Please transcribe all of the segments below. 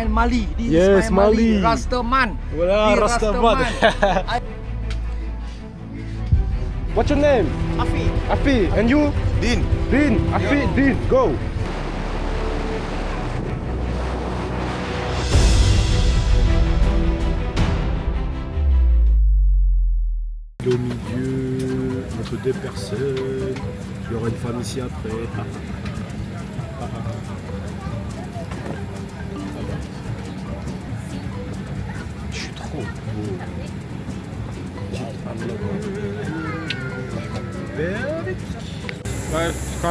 Ismail Mali. This Yes, Ismail Mali. Rastaman. Voilà, This Rastaman. What's your name? Afi. Afi. And you? Din. Din. Afi. Din. Go. Au milieu, entre deux personnes. Il y aura une femme ici après. Je suis trop beau. Ouais, quand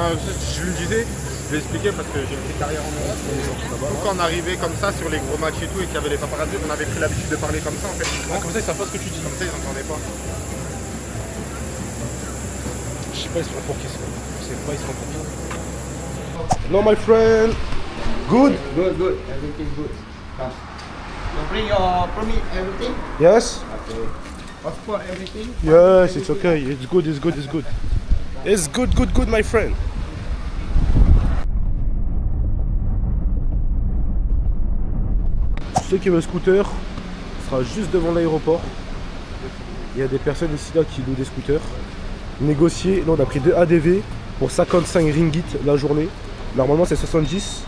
je lui disais, je lui expliquais parce que j'ai une petite carrière en Europe. Donc quand on arrivait comme ça sur les gros matchs et tout et qu'il y avait les paparazzi, on avait pris l'habitude de parler comme ça en fait. Comme ça, ils savent pas ce que tu dis. Comme ça, ils n'entendaient pas. Je sais pas, ils se font pour qui ça. Je sais pas, ils se font pour qui. No, my friend. Good? Good, good. Everything good. Come. You bring your permit, everything? Yes? Okay. Passport, everything? Yes, it's okay. It's good, it's good, it's good. It's good, good, good, my friend. Ceux qui veulent scooter, ce sera juste devant l'aéroport. Il y a des personnes ici là qui louent des scooters. Négocier, là on a pris 2 ADV pour 55 ringgit la journée. Normalement c'est 70.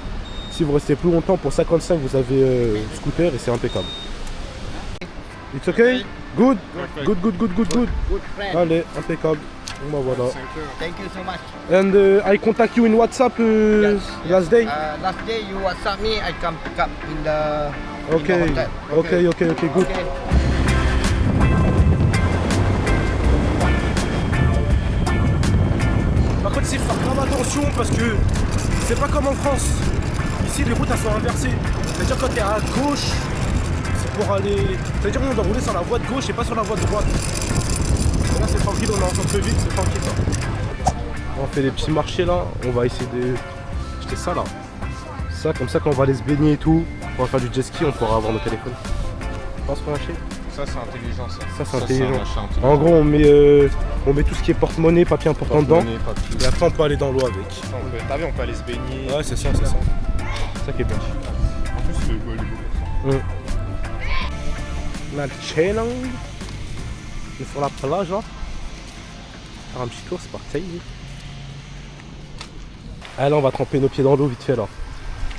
Si vous restez plus longtemps pour 55 vous avez scooter et c'est impeccable. It's okay? Good? Good, good, good, good, good. Good friend. Allez, impeccable. Bon bah voilà. Thank you so much. And I contact you in WhatsApp last day? Last day you WhatsApp me, I come pick up in the Okay, in the hotel. okay, okay, okay, good. Okay. Par contre, il faut faire grave attention parce que c'est pas comme en France. Ici, les routes elles sont inversées. C'est-à-dire quand tu es à gauche, c'est pour aller. C'est-à-dire qu'on doit rouler sur la voie de gauche et pas sur la voie de droite. Et là, c'est tranquille, on est en centre-ville, c'est tranquille. Là. On fait des petits marchés là. On va essayer de. Acheter ça là. Ça, comme ça, quand on va aller se baigner et tout, on va faire du jet ski, on pourra avoir nos téléphones. Tu penses qu'on achète? Ça, c'est intelligent ça. Ça, c'est intelligent. un achat intelligent. En gros, on met tout ce qui est porte-monnaie, papier important dedans. Papier. Et après, on peut aller dans l'eau avec. T'as vu, on peut aller se baigner. Ouais, c'est ça, c'est ça. C'est ça qui est bien. En plus, le beau. La challenge. On est sur la plage là. Faire un petit tour, c'est parti. Ah là, on va tremper nos pieds dans l'eau vite fait là. On va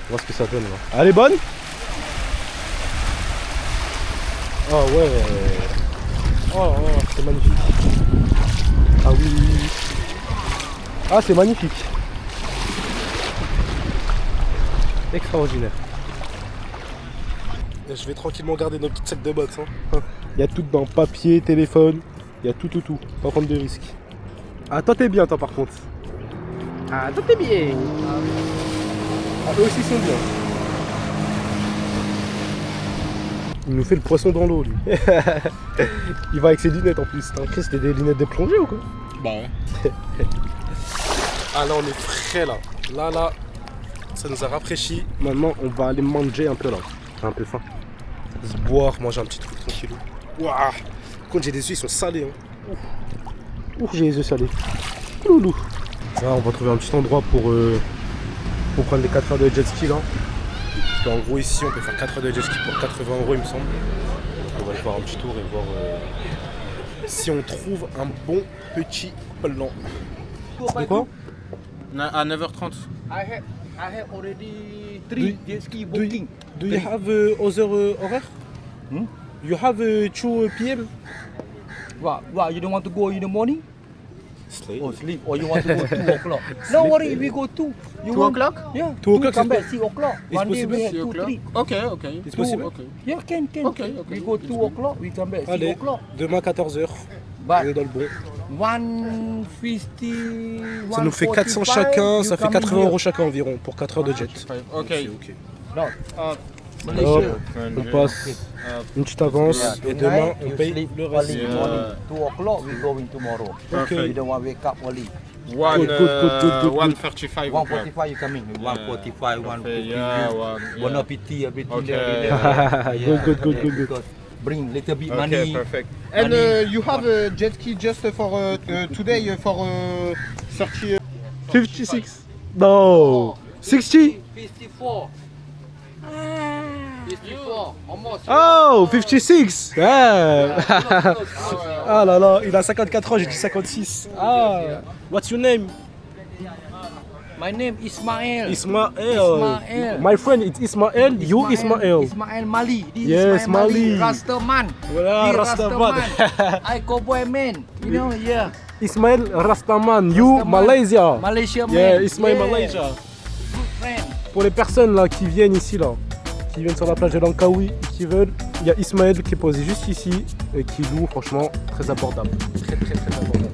voir ce que ça donne là. Elle est bonne? Oh ouais. Oh, c'est magnifique. Ah oui, oui, oui. Ah, c'est magnifique. Extraordinaire. Et je vais tranquillement garder nos petites sacs de boxe. Hein. Il y a tout dedans, papier, téléphone, il y a tout. Pas prendre de risques. Ah, toi t'es bien, toi par contre. Ah, toi t'es bien. Ah, eux aussi sont bien. Il nous fait le poisson dans l'eau, lui. Il va avec ses lunettes en plus. T'as cru que c'était des lunettes de plongée ou quoi? Bah ouais. Ah là, on est frais là. Là, ça nous a rafraîchi. Maintenant, on va aller manger un peu là. J'ai un peu faim. Se boire, manger un petit truc tranquillou. Waouh. Par contre, j'ai des yeux, ils sont salés. Hein. Ouh, j'ai les yeux salés. Loulou. Là, on va trouver un petit endroit pour prendre les 4 heures de jet ski là. En gros ici on peut faire 4 heures de jet ski pour 80 € il me semble. On va aller faire un petit tour et voir si on trouve un bon petit plan. De quoi? À 9h30. I have already 3 jet ski booking. Do you have other horaire? You have 2 PM? What? You don't want to go in the morning? Sleep. Or sleep? Or you want to go 2 o'clock? No worry, we go 2. You 2 want- o'clock? Yeah. 2 o'clock come is back 6 o'clock. It's One day possible? we have 6 2, o'clock. 3. Okay. It's possible? Okay. Yeah, can. Okay. We go 2 o'clock, we come back 6 Allez, o'clock. demain 14h. On But est dans le bon. 150. Ça nous fait 400 chacun, ça fait 80 € chacun environ pour 4 heures de jet. Okay. Ok. No. Hop, Malaysia. on passe une petite avance et demain on you paye sleep le reste. early morning. 2 o'clock, we go in tomorrow. Okay. You don't want to wake up early. Good. 1:35. 1:45 you coming. 1:45, 1:50. Bon appétit, everything Okay. there. Good. Because bring little bit Okay, money. perfect. And you have a jet ski just for today for 30. 56. No. 60? 54. Oh, 56. Ah. Ah là là, il a 54 ans, j'ai dit 56. Ah, what's your name? My name Ismail. Ismail. Ismail. My friend, it's Ismail. You Ismail. Ismail Mali. This Yes, Ismail Mali. Rastaman. Voilà, He Rastaman. I cowboy man. You know, yeah. Ismail Rastaman, you Rastaman. Malaysia. Malaysia man. Yeah, Ismail Yeah. Malaysia. Good friend. Pour les personnes là qui viennent ici là, qui viennent sur la plage de Langkawi, qui veulent, il y a Ismaël qui est posé juste ici et qui loue franchement très abordable. Très abordable.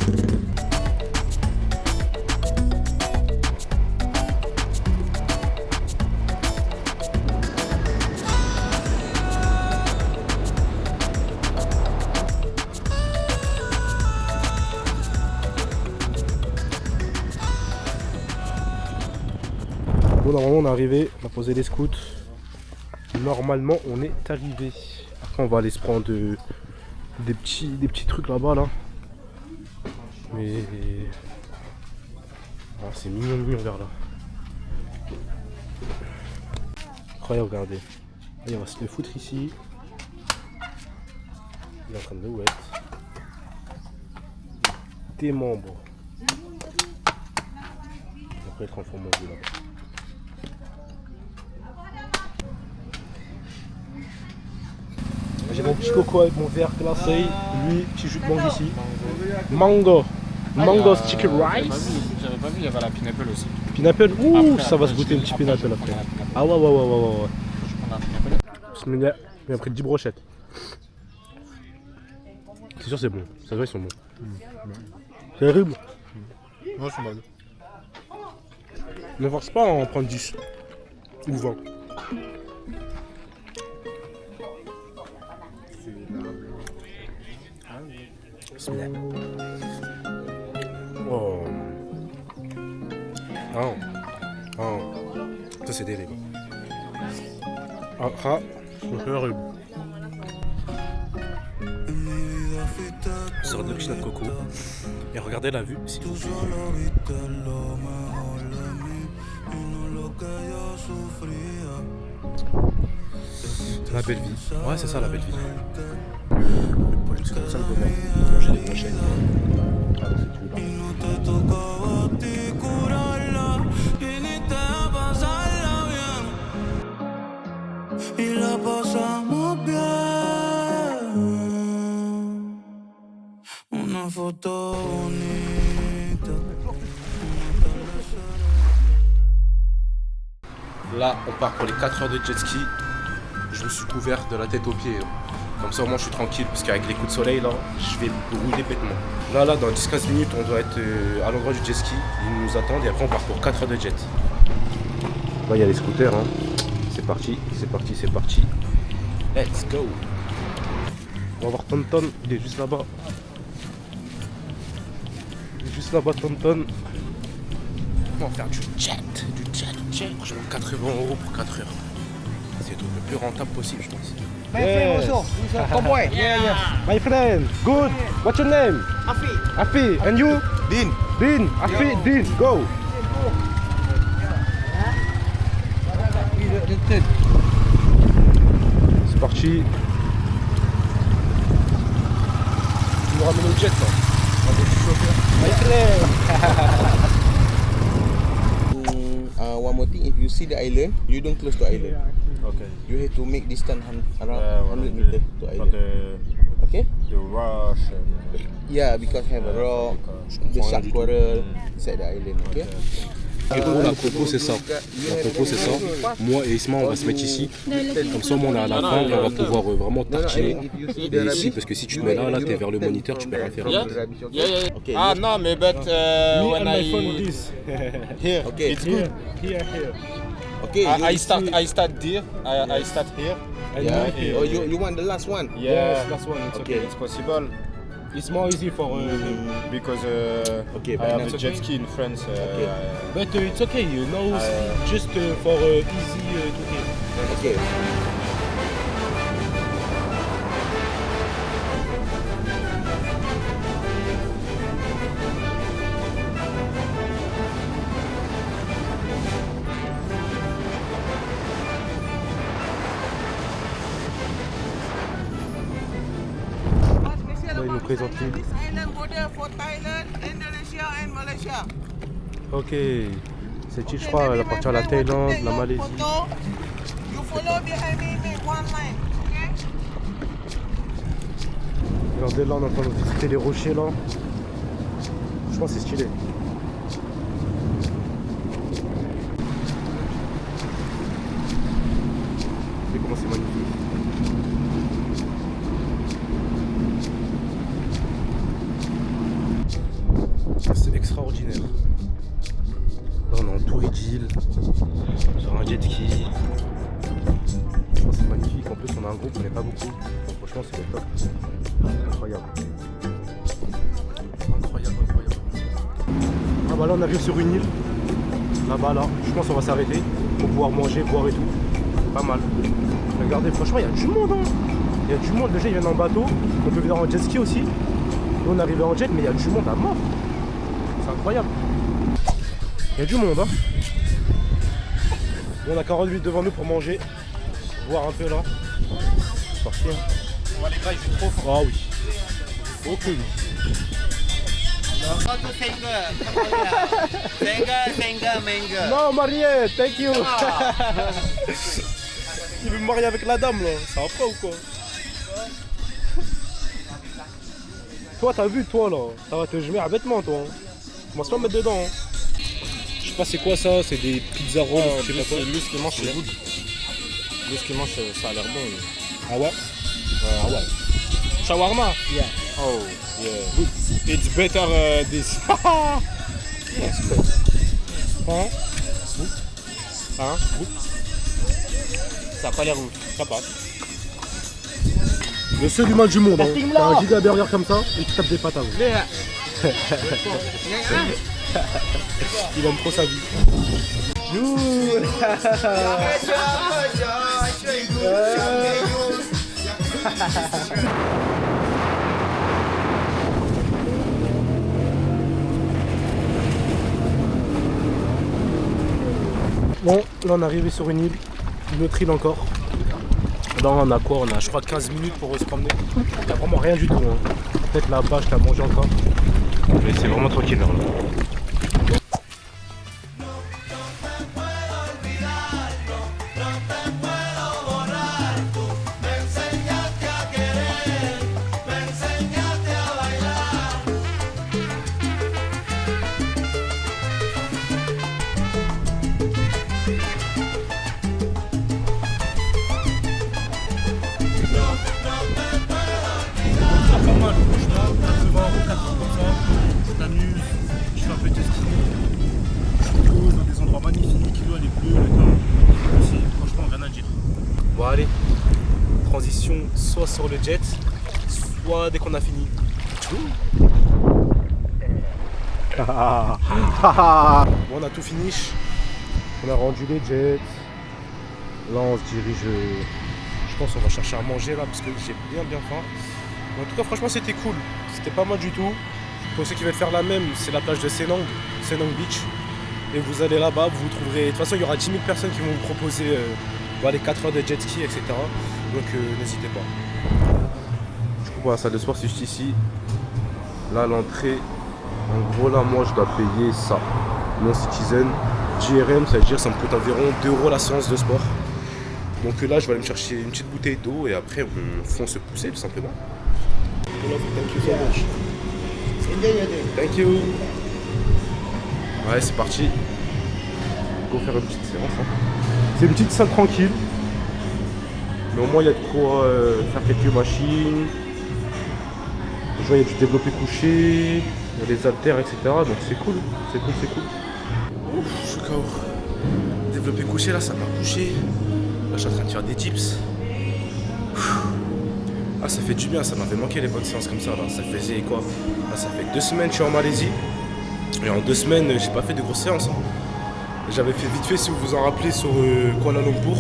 Bon, normalement on est arrivé, on a posé les scouts. Normalement on est arrivé. Après on va aller se prendre des petits trucs là-bas là. Mais ah, c'est mignon vers là. Incroyable, regardez. Allez, on va se le foutre ici. Il est en train de le wet. Des membres. Après il transforme en jus là. J'ai mon petit coco avec mon verre glacé, lui, petit jus de mangue ici. Mango. Mango sticky rice. J'avais pas vu, il y avait la pineapple aussi. Pineapple, ouh, Après, ça va se après, goûter un je petit dis- pineapple après, après. je prends la Ah ouais. Je prends la pineapple. Bismillah. Il a pris 10 brochettes. C'est sûr, c'est bon. Ça se voit, ils sont bons. C'est terrible. Non, c'est mal. Ne force pas à en prendre 10 ou 20. Bismillah. Oh. Ça c'est terrible. C'est terrible. On sort de notre de coco. Et regardez la vue, s'il vous plaît. La belle vie. Ouais, c'est ça la belle vie. Le problème, c'est comme ça le bonheur. De manger des prochaines. Alors, si tu veux pas. Y la pasamos bien. Una foto bonita. Là, on part pour les 4 heures de jet ski. Je me suis couvert de la tête aux pieds. Comme ça, au moins, je suis tranquille. Parce qu'avec les coups de soleil, là, je vais brûler bêtement. Là, dans 10-15 minutes, on doit être à l'endroit du jet ski. Ils nous attendent et après, on part pour 4 heures de jet. Là, il y a les scooters. Hein. C'est parti. Let's go. On va voir Tonton. Il est juste là-bas. Tonton. On va faire du jet. Franchement, 80 € pour 4 heures. C'est le truc le plus rentable possible, je pense. My friend also. He's a cowboy. Yeah. My friend, good. What's your name? Afi. And you? Din. Afi, Din. Go. C'est parti. Tu nous ramènes au jet là. My friend. One more thing, if you see the island, you don't close to island. Okay. You have to make distance around 100 meters to island. Okay? The rush and Yeah, because have a rock, the shark coral inside the island. Okay? Et gros, la propos c'est ça. Moi et Isma, on va se mettre ici. Comme ça, on est à la fin et on va pouvoir vraiment tartiner. Et ici, parce que si tu te mets là, t'es vers le moniteur, tu peux rien faire. Okay. Ah no, mais but when I Here. Okay. it's good. Here. Okay. I start here. I start here. And Yeah. here. Oh, you want the last one? Yes, that's one. It's okay. It's possible It's more easy for because Okay, I but have that's a jet ski in France. but it's okay. You know, just for easy to get. Okay. présente l'île. Island border for Thailand, Indonesia and Malaysia. Ok. Cette île, je crois, elle appartient à la Thaïlande, la Malaisie. You follow behind me, make one line, okay? Regardez là, on est en train de visiter les rochers là. Franchement, c'est stylé. Regardez comment c'est magnifique. C'est extraordinaire. Là, on est en tour d'île, sur un jet ski. Franchement, c'est magnifique. En plus, on a un groupe, on n'est pas beaucoup. Franchement, c'est le top. Incroyable. Incroyable, incroyable. Ah bah là, on arrive sur une île. Là-bas, là. Je pense qu'on va s'arrêter pour pouvoir manger, boire et tout. Pas mal. Regardez, franchement, il y a du monde. Hein. Il y a du monde. Déjà, ils viennent en bateau. On peut venir en jet ski aussi. Nous, on est arrivé en jet, mais il y a du monde à mort. C'est incroyable. Il y a du monde. Hein. Bon, on a 40 minutes devant nous pour manger. Boire un peu là. C'est parti. Hein. On va les gars, il fait trop fort. Ah oui. Ok oui. Non, marié, thank you. Il veut me marier avec la dame là, ça va pas ou quoi? Toi t'as vu toi là, ça va te gemer à bêtement toi. Commence pas à me mettre dedans. Hein. Je sais pas c'est quoi ça, c'est des pizzas rolls, je sais pas quoi. Lui, ce qu'il mange, c'est good. Lui, ce qu'il mange, ça a l'air bon. Lui. Ah ouais? Ah ouais. Shawarma? Yeah. Oh, yeah. Good. It's better this. Hein? Hein? Good. Ça a pas l'air ouf. Ça passe. Le seul humain du monde, hein. T'as un giga burger comme ça et tu tapes des patates. Il aime trop sa vie. Bon, là on est arrivé sur une île, une autre île encore. Là on a quoi? On a je crois 15 minutes pour se promener. Il n'y a vraiment rien du tout. Hein. Peut-être là-bas je t'ai mangé encore. Mais c'est vraiment tranquille vers là. Pas mal, franchement, 80 €, 80 comme ça, tu t'amuses, tu fais un peu de ski, tu te poses dans des endroits magnifiques, l'eau elle est bleue, le temps aussi, franchement rien à dire. Bon allez, transition soit sur le jet, soit dès qu'on a fini. Bon, on a tout finish, on a rendu les jets, là on se dirige, je pense qu'on va chercher à manger là parce que j'ai bien faim. En tout cas franchement c'était cool, c'était pas mal du tout. Pour ceux qui veulent faire la même, c'est la plage de Senang Beach. Et vous allez là-bas, vous trouverez, de toute façon il y aura 10 000 personnes qui vont vous proposer les 4 heures de jet ski, etc. Donc n'hésitez pas. Du coup pour la salle de sport c'est juste ici. Là l'entrée, en gros là moi je dois payer ça. Non citizen, JRM, ça veut dire ça me coûte environ 2 € la séance de sport. Donc là je vais aller me chercher une petite bouteille d'eau et après on fonce se pousser tout simplement. Thank you so much. Thank you. Ouais c'est parti. On va faire une petite séance. Hein. C'est une petite salle tranquille. Mais au moins il y a de quoi faire quelques machines. Je vois il y a du développé couché, il y a des haltères, etc. Donc c'est cool. C'est cool, c'est cool. Ouf, je suis KO. Développé couché là ça m'a couché. Là je suis en train de faire des dips. Ah ça fait du bien, ça m'avait manqué les bonnes séances comme ça là. Ça faisait quoi? Là, ça fait 2 semaines que je suis en Malaisie. Et en 2 semaines j'ai pas fait de grosses séances. Hein. J'avais fait vite fait si vous vous en rappelez sur Kuala Lumpur.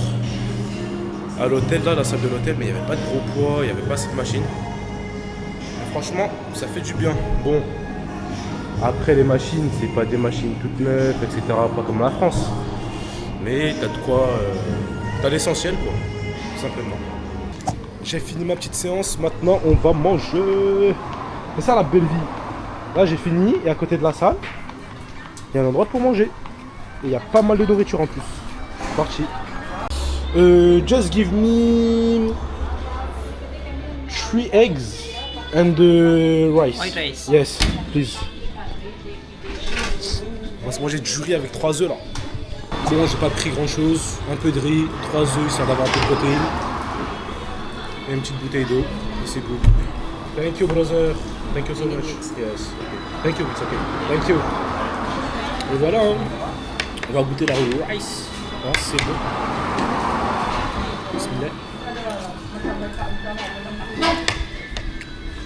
À l'hôtel là, la salle de l'hôtel, mais il n'y avait pas de gros poids, il n'y avait pas cette machine. Et franchement ça fait du bien. Bon après les machines, c'est pas des machines toutes neuves, etc. Pas comme la France. Mais t'as de quoi. T'as l'essentiel quoi, tout simplement. J'ai fini ma petite séance, maintenant on va manger. C'est ça la belle vie. Là j'ai fini et à côté de la salle, il y a un endroit pour manger. Et il y a pas mal de nourriture en plus. C'est parti. Just give me 3 eggs and rice. White rice. Yes, please. On va se manger du riz avec 3 œufs là. Bon, j'ai pas pris grand chose. Un peu de riz, 3 œufs histoire d'avoir un peu de protéines. Et une petite bouteille d'eau. Et c'est good. Thank you, brother. Thank you so much. Yes. Thank you, it's okay. Thank you. Et voilà, hein. On va goûter la rice. Ah, c'est bon. Bismillah.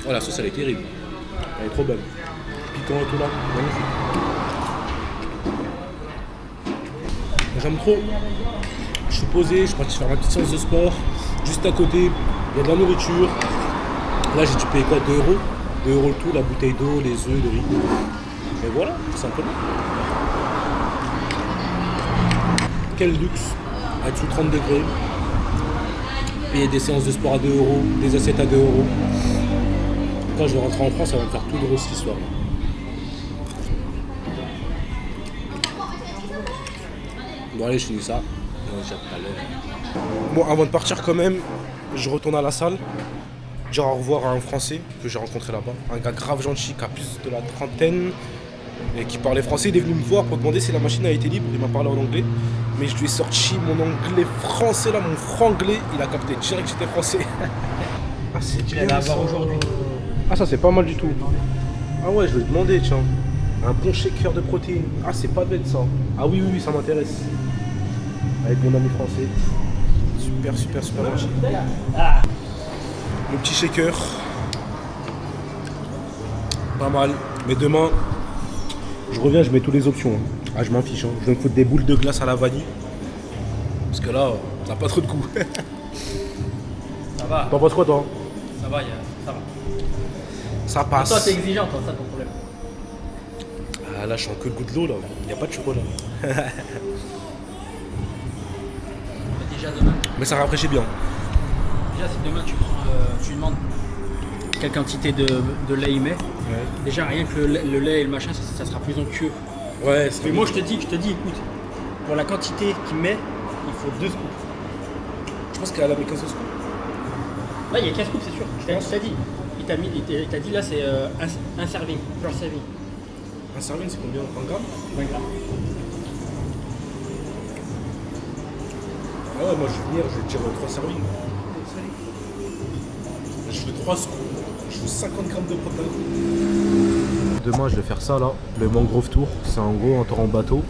Oh, la sauce elle est terrible. Elle est trop bonne. Piquant et tout là. Magnifique. J'aime trop. Je suis posé, je suis parti faire ma petite séance de sport. Juste à côté, il y a de la nourriture. Là j'ai dû payer quoi, 2 €. 2 € le tout, la bouteille d'eau, les œufs, le riz. Et voilà, tout simplement. Quel luxe, à dessous 30 degrés. Payer des séances de sport à 2 €, des assiettes à 2 €. Quand je vais rentrer en France, ça va me faire tout drôle cette histoire. Bon allez, je finis ça. Bon, avant de partir quand même, je retourne à la salle. Dire au revoir à un Français que j'ai rencontré là-bas. Un gars grave gentil qui a plus de la trentaine et qui parlait français. Il est venu me voir pour demander si la machine a été libre. Il m'a parlé en anglais. Mais je lui ai sorti mon anglais français là, mon franglais. Il a capté direct que j'étais français. Ah, c'est bien ça. aujourd'hui. Ah, ça c'est pas mal du tout. Ah ouais, je vais lui demander, tiens. Un bon shaker de protéines. Ah, c'est pas bête ça. Ah oui, oui, oui, ça m'intéresse. Avec mon ami français. Super, super, super gentil. Le petit shaker. Pas mal. Mais demain, je reviens, je mets toutes les options. Ah, je m'en fiche. Je vais me foutre des boules de glace à la vanille. Parce que là, ça n'a pas trop de goût. Ça va, T'en penses quoi, toi? ça va, ça va. Ça passe. Toi, t'es exigeant, toi, ça ton problème. Ah, là, je sens que le goût de l'eau, là. Il n'y a pas de chocolat. Mais déjà demain, Mais ça rafraîchit bien. déjà si demain tu demandes quelle quantité de lait il met, Ouais. déjà rien que le lait et le machin, ça sera plus onctueux. Ouais, c'est Mais moi je te dis, écoute, pour la quantité qu'il met, il faut 2 scoops. Je pense qu'elle a mis 15 scoops. Là il y a 15 scoops, c'est sûr. Je t'ai dit. Il t'a dit là c'est un serving, first serving. Un serving, c'est combien? 20 grammes? 20 grammes. Ah ouais, moi je vais venir, je vais te dire 3 servings. Je fais 3 scoops, je fais 50 grammes de protéines. Demain je vais faire ça là, le Mangrove Tour. C'est en gros un tour en bateau.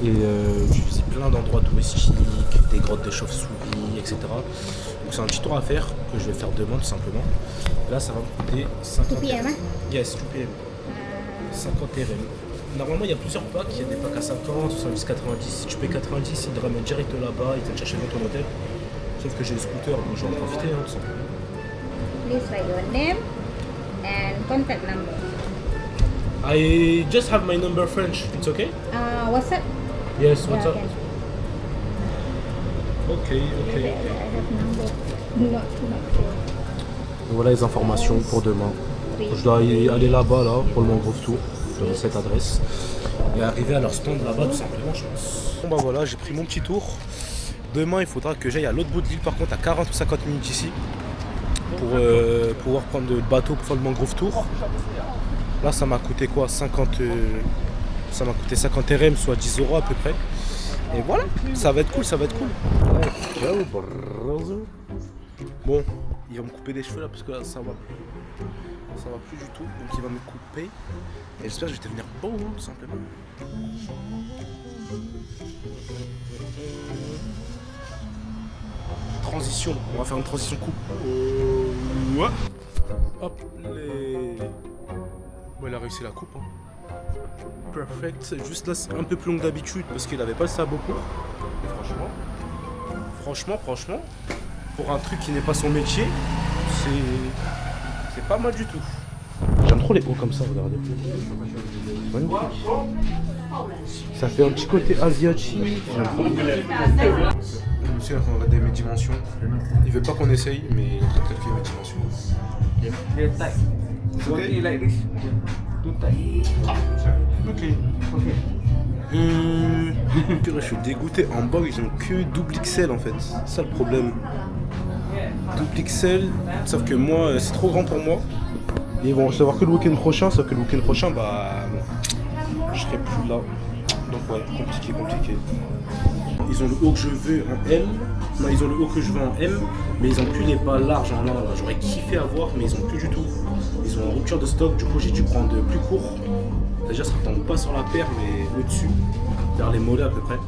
Et je visite plein d'endroits touristiques, des grottes de chauves-souris, etc. Donc c'est un petit tour à faire que je vais faire demain tout simplement. Là ça va me coûter 50 PM, hein? Yes, 2 PM. 50 RM. Normalement, il y a plusieurs packs. Il y a des packs à 50, 70, 90. Si tu payes 90, ils te ramènent direct là-bas. Ils viennent te chercher dans ton hôtel. Sauf que j'ai le scooter, donc je vais en profiter. Hein, tout simplement. Please write your name and contact number. I just have my number French. It's okay? WhatsApp? Yes, what's up? okay. Ok, ok. I have number. Not sure. Voilà les informations pour demain. Je dois y aller là-bas, là, pour le Mangrove Tour. Dans cette adresse. Et arriver à leur stand là-bas, tout simplement, je pense. Bon, bah voilà, j'ai pris mon petit tour. Demain, il faudra que j'aille à l'autre bout de l'île, par contre, à 40 ou 50 minutes ici. Pour pouvoir prendre le bateau pour faire le Mangrove Tour. Là, ça m'a coûté quoi? 50. Ça m'a coûté 50 RM, soit 10 € à peu près. Et voilà, ça va être cool, ça va être cool. Bon, il va me couper les cheveux là parce que là, ça va plus du tout. Donc il va me couper. Et j'espère que je vais devenir beau, hein, tout simplement. Transition, on va faire une transition coupe. Ouais. Hop les. Bon, il a réussi la coupe. Hein. Perfect. Juste là, c'est un peu plus long que d'habitude parce qu'il avait pas le sabot court. Franchement, pour un truc qui n'est pas son métier, c'est pas mal du tout. J'aime trop les hauts comme ça, regardez. Magnifique. Ça fait un petit côté asiatique. J'aime trop. Le monsieur on va regarder mes dimensions. Il veut pas qu'on essaye, mais il est en train de calculer mes dimensions. Okay, like this. Too tight. Okay. Okay. Purée, je suis dégoûté. En bas, ils ont que double XL en fait. C'est ça le problème. Double XL, sauf que moi, c'est trop grand pour moi. Et ils vont recevoir que le week-end prochain, sauf que le week-end prochain, bah, je serai plus là. Donc ouais, compliqué. Ils ont le haut que je veux en M. Non, ils ont le haut que je veux en M, mais ils ont plus les bas larges en là. J'aurais kiffé avoir, mais ils ont plus du tout. Ils ont en rupture de stock, du coup j'ai dû prendre plus court. C'est-à-dire ça tombe pas sur la paire, mais au-dessus, vers les mollets à peu près.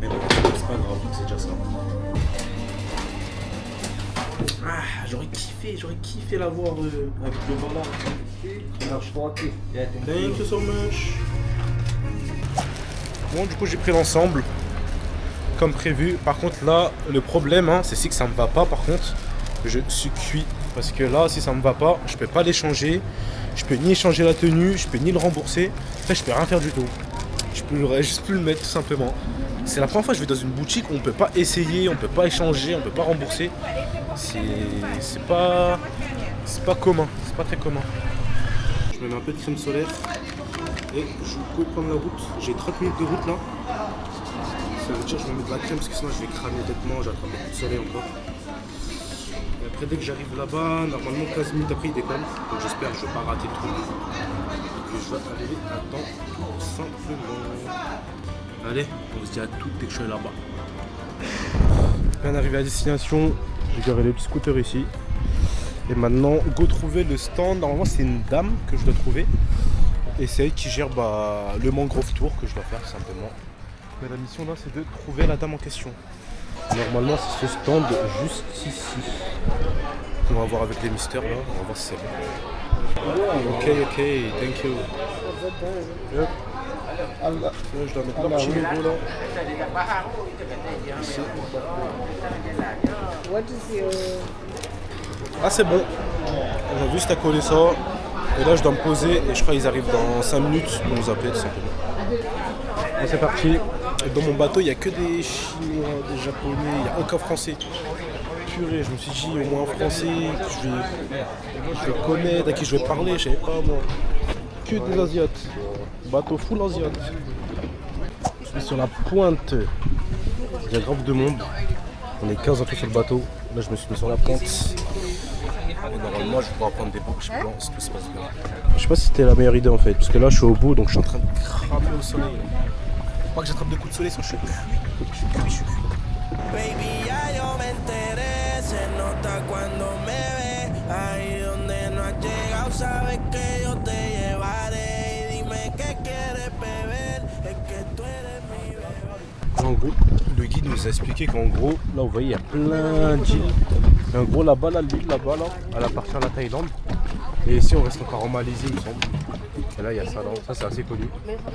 Mais bon, c'est pas grave, c'est déjà ça. Ah, j'aurais kiffé l'avoir avec le bas là. Thank you so much. Bon, du coup j'ai pris l'ensemble comme prévu. Par contre là, le problème, hein, c'est que ça me va pas. Par contre, je suis cuit parce que là, si ça me va pas, je peux pas l'échanger. Je peux ni échanger la tenue, je peux ni le rembourser. Après, je peux rien faire du tout. Je peux juste plus le mettre tout simplement. C'est la première fois que je vais dans une boutique où on peut pas essayer, on peut pas échanger, on peut pas rembourser. C'est pas commun, c'est pas très commun. Je me mets un peu de crème solaire et je peux prendre la route. J'ai 30 minutes de route là. Ça veut dire que je me mets de la crème parce que sinon je vais cramer bêtement, j'attrape le coup de soleil encore. Et après dès que j'arrive là-bas, normalement 15 minutes après il décolle. Donc j'espère que je vais pas rater le truc. Et que je vais arriver à temps tout simplement. Allez, on se dit à toutes dès que je suis là-bas. Bien arrivé à destination, j'ai garé le petit scooter ici. Et maintenant, go trouver le stand. Normalement c'est une dame que je dois trouver. Et c'est elle qui gère le Mangrove Tour que je dois faire simplement. Mais la mission là c'est de trouver la dame en question. Normalement c'est ce stand juste ici. On va voir avec les mystères là, on va voir si c'est bon. Ok, thank you. Yep. Je dois mettre leur petit logo là. Ici. Ah c'est bon. On a juste à coller ça. Et là je dois me poser et je crois qu'ils arrivent dans 5 minutes pour nous appeler tout simplement. Et c'est parti. Et dans mon bateau il n'y a que des Chinois, des Japonais, il n'y a aucun Français. Purée, je me suis dit au moins un Français que je vais connaître, à qui je vais parler, je savais pas moi. Que des Asiates. Bateau full Asiates. Je suis sur la pointe. Il y a grave de monde. On est 15 un peu sur le bateau. Là je me suis mis sur la pointe. Et normalement je pourrais prendre des bouches blancs si tout se passe bien. Je sais pas si c'était la meilleure idée en fait, parce que là je suis au bout donc je suis en train de cramer au soleil. Faut pas que j'attrape des coups de soleil sinon je suis cuit. Baby, ya yo me enteré, se nota cuando me ve, ahí donde no has llegado, sabes que yo te llevaré, y dime qué quieres beber, es que tú eres mi bebé. En gros, le guide nous a expliqué qu'en gros, là vous voyez il y a plein d'îles. Et en gros là-bas, l'île là-bas, elle appartient à la Thaïlande. Et ici on reste encore en Malaisie il me semble. Et là il y a ça là, ça c'est assez connu.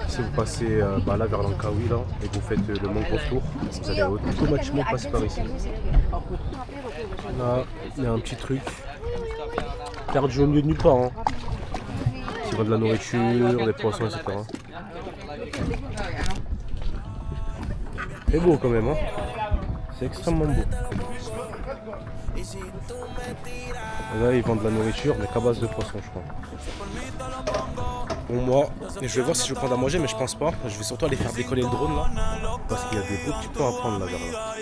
Si vous passez là vers Langkawi là et que vous faites le Mangrove Tour, vous allez automatiquement passer par ici. Là il y a un petit truc perdu au milieu de nulle part. Hein. Ils vendent de la nourriture, des poissons, etc. C'est beau quand même, hein. C'est extrêmement beau. Et là ils vendent de la nourriture mais qu'à base de poissons je crois. Bon moi, je vais voir si je vais prendre à manger mais je pense pas. Je vais surtout aller faire décoller le drone là. Parce qu'il y a des beaux petits plans à prendre là vers là.